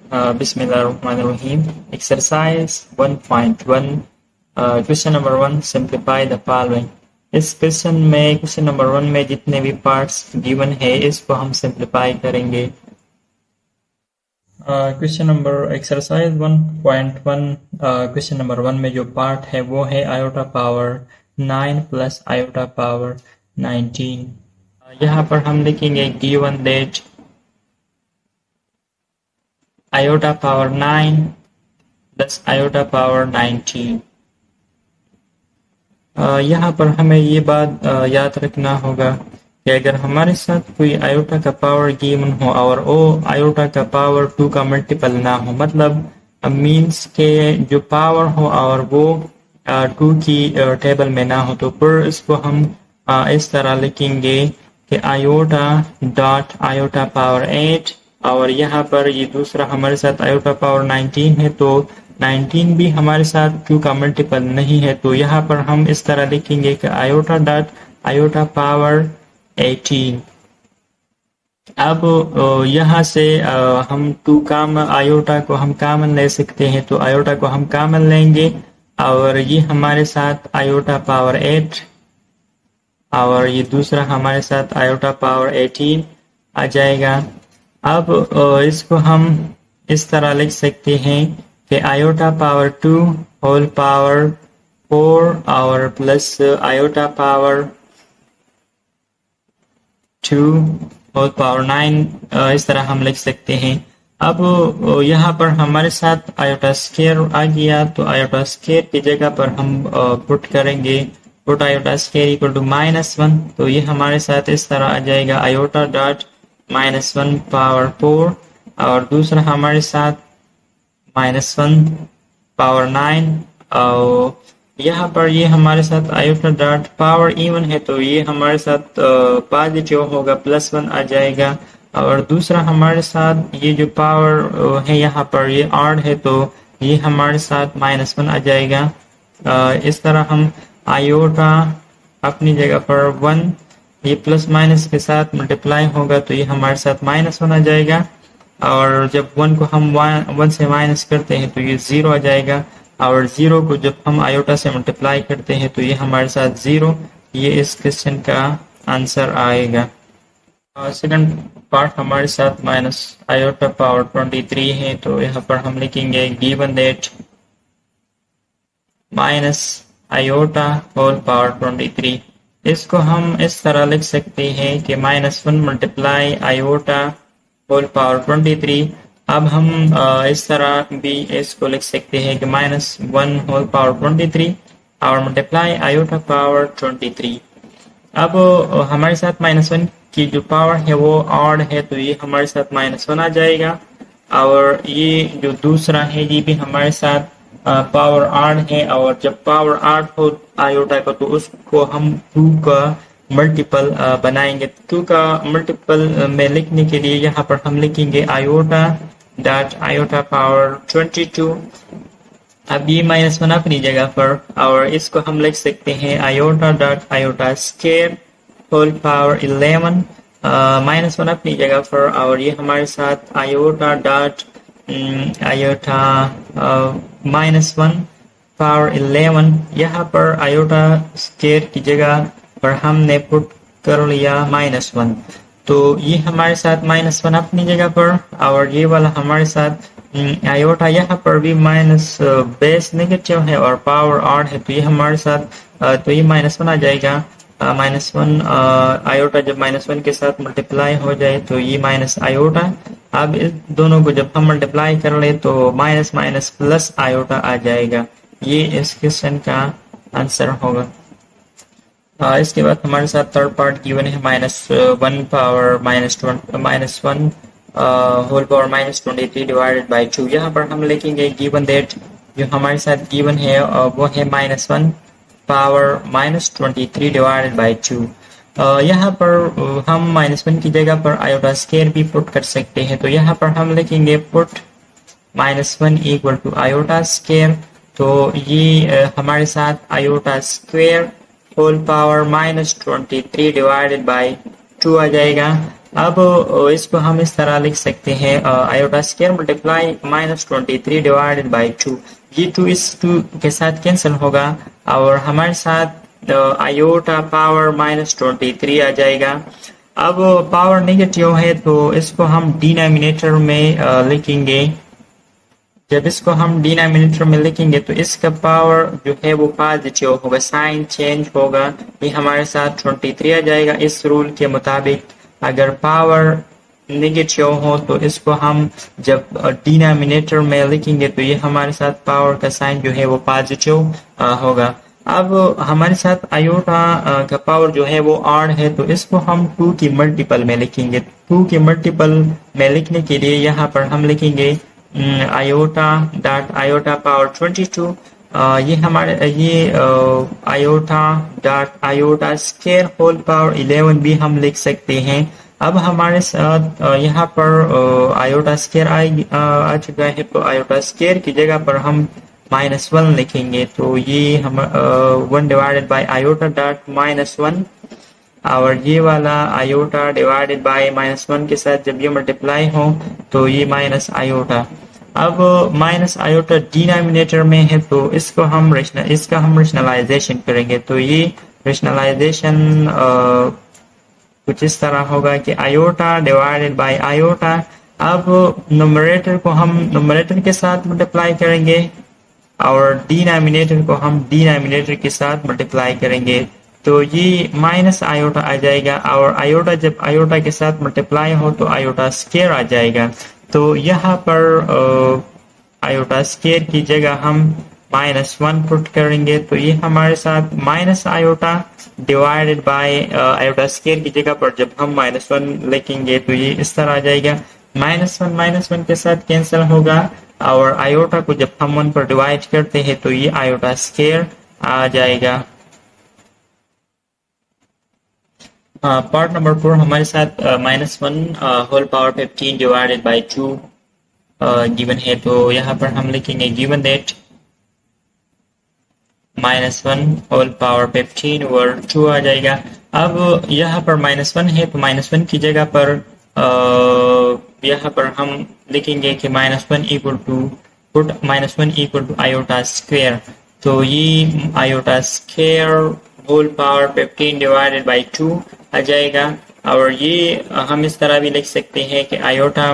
Bismillahirrahmanirrahim. Exercise 1.1. Question number 1. Simplify the following. इस question number 1 में जितने भी पार्ट्स गिवन है इसको हम सिंप्लीफाई करेंगे। Question number exercise 1.1 question number 1 में जो पार्ट है वो है iota power 9 plus iota power 19। यहाँ पर हम लिखेंगे given that iota power 9 plus iota power 19। यहाँ पर हमें ये बात याद रखना होगा कि अगर हमारे साथ कोई आयोटा का पावर गिवन हो और वो आयोटा का पावर 2 का मल्टीपल ना हो, मतलब मीन्स के जो पावर हो और वो 2 की टेबल में ना हो, तो फिर इसको हम इस तरह लिखेंगे कि आयोटा डॉट आयोटा पावर 8 और यहाँ पर ये दूसरा हमारे साथ आयोटा पावर 19 है, तो 19 भी हमारे साथ 2 का मल्टीपल नहीं है, तो यहाँ पर हम इस तरह लिखेंगे कि आयोटा डॉट आयोटा पावर 18। अब यहाँ से हम 2 कॉमन आयोटा को हम कॉमन ले सकते हैं, तो आयोटा को हम कॉमन लेंगे और ये हमारे साथ आयोटा पावर 8 और ये दूसरा हमारे साथ आयोटा पावर 18 आ जाएगा। अब इसको हम इस तरह लिख सकते हैं कि आयोटा पावर 2 होल पावर 4 और plus iota power 2 whole power 9, इस तरह हम लिख सकते हैं। अब यहाँ पर हमारे साथ आयोटा स्क्वायर आ गया, तो आयोटा स्क्वायर की जगह पर हम पुट करेंगे put iota square equal to -1, तो ये हमारे साथ इस तरह आ जाएगा आयोटा डॉट -1 पावर 4 और दूसरा हमारे साथ -1 पावर 9 और यहाँ पर ये हमारे साथ आयोटा डॉट पावर इवन है, तो ये हमारे साथ पॉजिटिव होगा +1 आ जाएगा और दूसरा हमारे साथ ये जो पावर है यहाँ पर ये ऑड है, तो ये हमारे साथ -1 आ जाएगा। इस तरह हम आयोटा अपनी जगह पर 1 ये प्लस माइनस के साथ मल्टीप्लाई होगा, तो ये हमारे साथ -1 आ जाएगा और जब 1 को हम 1 से माइनस करते हैं तो ये 0 आ जाएगा और 0 को जब हम आयोटा से मल्टीप्लाई करते हैं तो ये हमारे साथ 0। ये इस क्वेश्चन का आंसर आएगा। सेकंड पार्ट हमारे साथ माइनस आयोटा पावर 23 है, तो यहाँ पर हम लिखेंगे given that minus iota whole power 23। इसको हम इस तरह लिख सकते हैं कि -1 मल्टीप्लाई आयोटा होल पावर 23। अब हम इस तरह भी इसको लिख सकते हैं कि -1 होल पावर 23 और मल्टीप्लाई आयोटा पावर 23। अब हमारे साथ -1 की जो पावर है वो ऑड है, तो ये हमारे साथ -1 आ जाएगा और ये जो दूसरा है ये भी हमारे साथ पावर 8 है और जब पावर 8 हो आयोटा का तो उसको हम 2 का मल्टीपल बनाएंगे। 2 का मल्टीपल में लिखने के लिए यहाँ पर हम लिखेंगे आयोटा डॉट आयोटा पावर 22। अब ये -1 अपनी जगह पर और इसको हम लिख सकते हैं iota dot iota square whole power 11, -1 अपनी जगह पर और ये हमारे साथ आयोटा डॉट आयोटा -1 पावर 11। यहाँ पर आयोटा स्क्वायर की जगह पर हमने पुट कर लिया -1, तो ये हमारे साथ -1 अपनी जगह पर और ये वाला हमारे साथ आयोटा यहाँ पर भी माइनस बेस नेगेटिव है और पावर ऑड है, तो ये हमारे साथ तो ये -1 आ जाएगा। -1 आयोटा जब -1 के साथ मल्टीप्लाई हो जाए तो ये माइनस आयोटा। अब इस दोनों को जब हम मल्टीप्लाई कर ले तो माइनस माइनस प्लस आयोटा आ जाएगा। ये इस क्वेश्चन का आंसर होगा। इसके बाद हमारे साथ थर्ड पार्ट गिवन है -1 power -1 whole power -23 divided by 2। यहाँ पर हम लिखेंगे गिवन दैट जो हमारे साथ गिवन है वो है -1 पावर -23 डिवाइडेड बाय 2। यहाँ पर हम -1 की जगह पर आयोटा स्क्वायर भी पुट कर सकते हैं, तो यहाँ पर हम लिखेंगे put -1 equal to iota square, तो ये हमारे साथ iota square whole power -23 divided by 2 आ जाएगा। अब इसको हम इस तरह लिख सकते हैं iota square multiply -23 divided by 2। ये 2 इस 2 के साथ कैंसिल होगा और हमारे साथ आयोटा पावर -23 आ जाएगा। अब पावर नेगेटिव है तो इसको हम डिनोमिनेटर में लिखेंगे। जब इसको हम डिनोमिनेटर में लिखेंगे तो इसका पावर जो है वो पॉजिटिव होगा, साइन चेंज होगा। ये हमारे साथ 23 आ जाएगा। इस रूल के मुताबिक अगर पावर नेगेटिव हो तो इसको हम जब डिनोमिनेटर में लिखेंगे तो ये हमारे साथ पावर का साइन जो है वो पॉजिटिव होगा। अब हमारे साथ आयोटा का पावर जो है वो ऑड है तो इसको हम 2 की मल्टीपल में लिखेंगे। 2 की मल्टीपल में लिखने के लिए यहाँ पर हम लिखेंगे आयोटा डॉट आयोटा पावर 22। ये हमारे ये iota dot iota square whole power 11 भी हम लिख सकते हैं। अब हमारे साथ यहाँ पर आयोटा स्क्वायर आ चुका है तो आयोटा स्क्वायर की जगह पर हम -1 लिखेंगे। तो ये हम 1 डिवाइडेड बाई आयोटा डॉट -1 और ये वाला आयोटा डिवाइडेड बाय -1 के साथ जब ये मल्टीप्लाई हो तो ये माइनस आयोटा। अब माइनस आयोटा डिनोमिनेटर में है तो इसका हम रेशनलाइजेशन करेंगे। तो ये रेशनलाइजेशन कुछ इस तरह होगा कि आयोटा डिवाइडेड बाय आयोटा। अब न्यूमरेटर को हम न्यूमरेटर के साथ मल्टीप्लाई करेंगे और डिनोमिनेटर को हम डिनोमिनेटर के साथ मल्टीप्लाई करेंगे। तो ये माइनस आयोटा आ जाएगा और आयोटा जब आयोटा के साथ मल्टीप्लाई हो तो आयोटा स्क्वायर आ जाएगा। तो यहाँ पर आयोटा स्क्वायर की जगह हम -1 पुट करेंगे। तो ये हमारे साथ minus iota divided by iota square की जगह पर जब हम -1 लिखेंगे तो ये इस तरह आ जाएगा। -1 के साथ कैंसिल होगा और आयोटा को जब हम 1 पर डिवाइड करते हैं तो ये आयोटा स्क्वायर आ जाएगा। पार्ट नंबर 4 हमारे साथ -1 whole power 15 divided by 2 given है। तो यहाँ पर हम लिखेंगे given that -1 whole power 15 over 2 आ जाएगा। अब यहाँ पर -1 है तो -1 की जगह पर यहाँ पर हम लिखेंगे कि -1 equal to put -1 equal to iota square. तो ये iota square whole power 15 divided by 2 आ जाएगा। और ये हम इस तरह भी लिख सकते हैं कि iota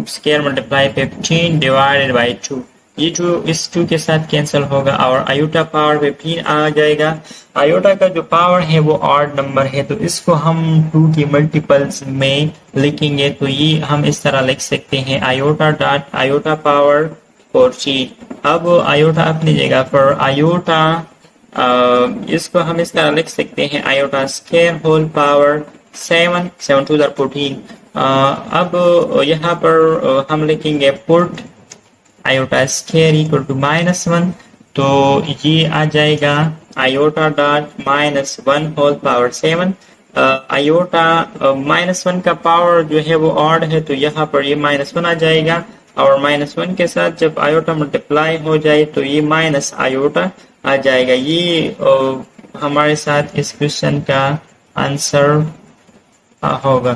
square multiply 15 divided by 2। ये 2 इस 2 के साथ कैंसिल होगा और आयोटा पावर 15 आ जाएगा। आयोटा का जो पावर है वो ऑड नंबर है तो इसको हम 2 की मल्टीपल्स में लिखेंगे। तो ये हम इस तरह लिख सकते हैं आयोटा डॉट आयोटा पावर 14। अब आयोटा अपनी जगह पर आयोटा इसको हम इस तरह लिख सकते हैं iota square whole power 7 to the 14। अब यहाँ पर हम लिखेंगे put iota square equal to -1। तो ये आ जाएगा iota dot -1 whole power 7। Iota -1 का पावर जो है वो ऑड है तो यहाँ पर ये -1 आ जाएगा और -1 के साथ जब आयोटा मल्टीप्लाई हो जाए तो ये माइनस आयोटा आ जाएगा। ये हमारे साथ इस क्वेश्चन का आंसर होगा।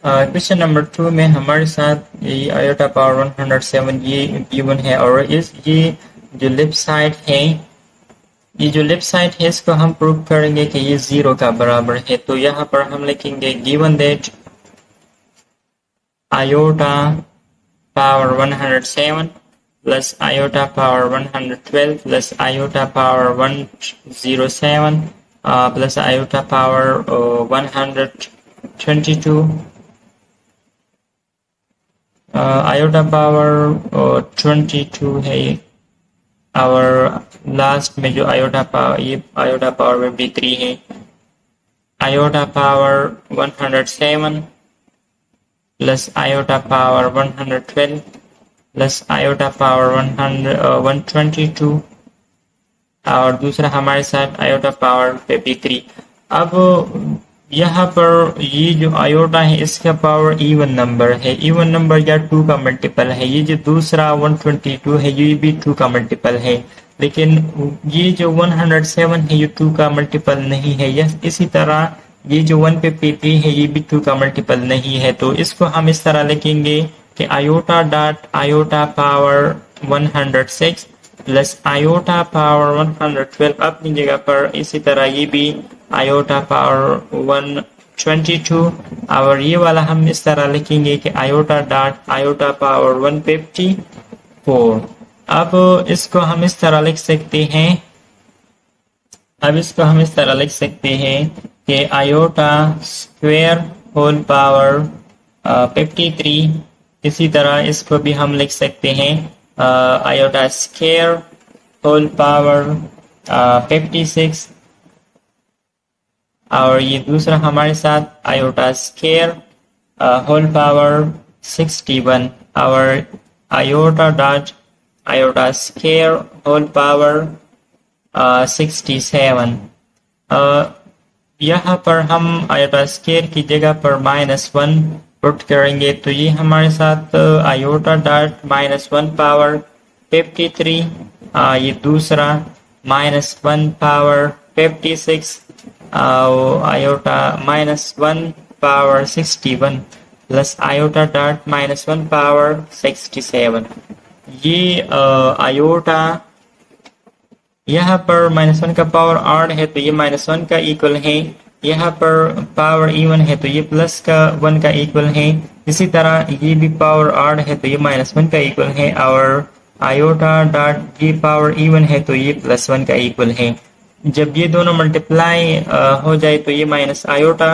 क्वेश्चन नंबर 2 में हमारे साथ ये आयोटा पावर 107 ये गिवन है और ये जो लेफ्ट साइड है इसको हम प्रूव करेंगे कि ये 0 का बराबर है। तो यहाँ पर हम लिखेंगे given that iota power 107 plus iota power 112 plus iota power 107 plus iota power 122 iota power 22 है और लास्ट में जो आयोटा पावर ये आयोटा पावर 53 है। Iota power 107 plus iota power 112 plus iota power 122 और दूसरा हमारे साथ आयोटा पावर 53। अब यहाँ पर ये जो आयोटा है इसका पावर इवन नंबर है, इवन नंबर या 2 का मल्टीपल है। ये जो दूसरा 122 है ये भी 2 का मल्टीपल है, लेकिन ये जो 107 है ये 2 का मल्टीपल नहीं है। यह इसी तरह ये जो 153 है ये भी 2 का मल्टीपल नहीं है, तो इसको हम इस तरह लिखेंगे कि iota dot iota power 106 plus iota power 112 अपनी जगह पर। इसी तरह ये भी आयोटा पावर 122 और ये वाला हम इस तरह लिखेंगे कि आयोटा डॉट आयोटा पावर 154। अब इसको हम इस तरह लिख सकते हैं कि आयोटा स्क्वायर होल पावर 53। इसी तरह इसको भी हम लिख सकते हैं आयोटा स्क्वायर होल पावर 56 और ये दूसरा हमारे साथ आयोटा स्क्वायर होल पावर 61 और iota dot iota square whole power 67। यहाँ पर हम आयोटा स्क्वायर की जगह पर -1 पुट करेंगे, तो ये हमारे साथ आयोटा डॉट -1 पावर 53, ये दूसरा -1 पावर 56 और iota -1 power 61 plus iota dot -1 power 67। ये आयोटा यहाँ पर -1 का पावर ऑड है तो ये -1 का इक्वल है, यहाँ पर पावर इवन है तो ये प्लस का 1 का इक्वल है। इसी तरह ये भी पावर ऑड है तो ये -1 का इक्वल है और आयोटा डॉट ये पावर इवन है तो ये +1 का इक्वल है। जब ये दोनों मल्टीप्लाई हो जाए तो ये माइनस आयोटा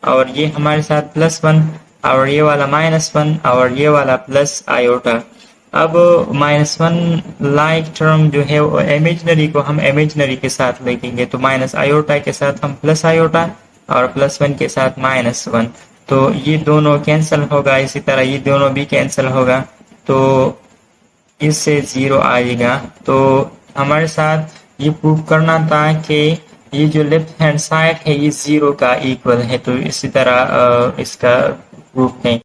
और ये हमारे साथ +1 और ये वाला -1 और ये वाला प्लस आयोटा। अब -1 लाइक टर्म जो है वो इमेजिनरी को हम इमेजिनरी के साथ लिखेंगे, तो माइनस आयोटा के साथ हम प्लस आयोटा और +1 के साथ -1, तो ये दोनों कैंसिल होगा। इसी तरह ये दोनों भी कैंसिल होगा तो इससे 0 आएगा। तो हमारे साथ ये प्रूव करना था कि ये जो लेफ्ट हैंड साइड है ये 0 का इक्वल है, तो इसी तरह इसका प्रूफ है।